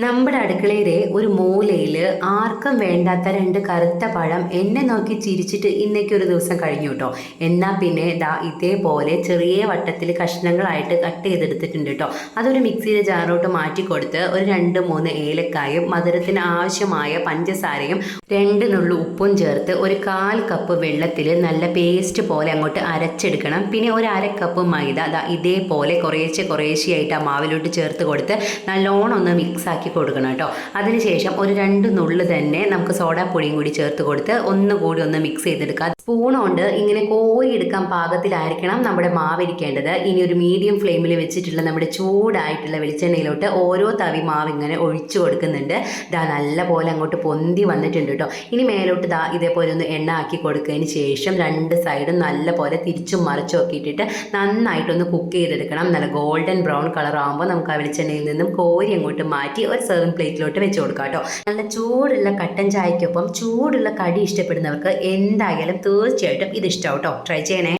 നമ്മുടെ അടുക്കളയിലെ ഒരു മൂലയിൽ ആർക്കും വേണ്ടാത്ത രണ്ട് കറുത്ത പഴം എന്നെ നോക്കി ചിരിച്ചിട്ട് ഇന്നേക്ക് ഒരു ദിവസം കഴിഞ്ഞു കേട്ടോ. എന്നാൽ പിന്നെ ദാ ഇതേപോലെ ചെറിയ വട്ടത്തിൽ കഷ്ണങ്ങളായിട്ട് കട്ട് ചെയ്തെടുത്തിട്ടുണ്ട് കേട്ടോ. അതൊരു മിക്സിയിലെ ജാറിലോട്ട് മാറ്റി കൊടുത്ത് ഒരു 2-3 ഏലക്കായും മധുരത്തിന് ആവശ്യമായ പഞ്ചസാരയും 2 നുള്ളു ഉപ്പും ചേർത്ത് ഒരു 1/4 കപ്പ് വെള്ളത്തിൽ നല്ല പേസ്റ്റ് പോലെ അങ്ങോട്ട് അരച്ചെടുക്കണം. പിന്നെ ഒരു 1/2 കപ്പ് മൈദ ദാ ഇതേപോലെ കുറേശ്ശെയായിട്ട് ആ മാവിലോട്ട് ചേർത്ത് കൊടുത്ത് നല്ലോണം ഒന്ന് മിക്സ് ആക്കി കൊടുക്കണം കേട്ടോ. അതിനുശേഷം ഒരു 2 നുള്ളു തന്നെ നമുക്ക് സോഡാപ്പൊടിയും കൂടി ചേർത്ത് കൊടുത്ത് ഒന്നുകൂടി ഒന്ന് മിക്സ് ചെയ്തെടുക്കുക. സ്പൂൺ കൊണ്ട് ഇങ്ങനെ കോരി എടുക്കാൻ പാകത്തിലായിരിക്കണം നമ്മുടെ മാവ് ഇരിക്കേണ്ടത്. ഇനി ഒരു മീഡിയം ഫ്ലെയിമിൽ വെച്ചിട്ടുള്ള നമ്മുടെ ചൂടായിട്ടുള്ള വെളിച്ചെണ്ണയിലോട്ട് ഓരോ തവി മാവ് ഇങ്ങനെ ഒഴിച്ചു കൊടുക്കുന്നുണ്ട്. ദാ നല്ല പോലെ അങ്ങോട്ട് പൊന്തി വന്നിട്ടുണ്ട് കേട്ടോ. ഇനി മേലോട്ട് ദാ ഇതേപോലെ ഒന്ന് എണ്ണ ആക്കി കൊടുത്തതിന് ശേഷം 2 സൈഡും നല്ല പോലെ തിരിച്ചും മറിച്ചും ഒക്കെ ഇട്ടിട്ട് നന്നായിട്ടൊന്ന് കുക്ക് ചെയ്തെടുക്കണം. നല്ല ഗോൾഡൻ ബ്രൗൺ കളർ ആകുമ്പോൾ നമുക്ക് ആ വെളിച്ചെണ്ണയിൽ നിന്നും കോരി അങ്ങോട്ട് മാറ്റി ഒരു സെർവിങ് പ്ലേറ്റിലോട്ട് വെച്ച് കൊടുക്കാം കേട്ടോ. നല്ല ചൂടുള്ള കട്ടൻ ചായക്കൊപ്പം ചൂടുള്ള കടി ഇഷ്ടപ്പെടുന്നവർക്ക് എന്തായാലും തീർച്ചയായിട്ടും ഇത് ഇഷ്ടമാവും കേട്ടോ. ട്രൈ ചെയ്യണേ.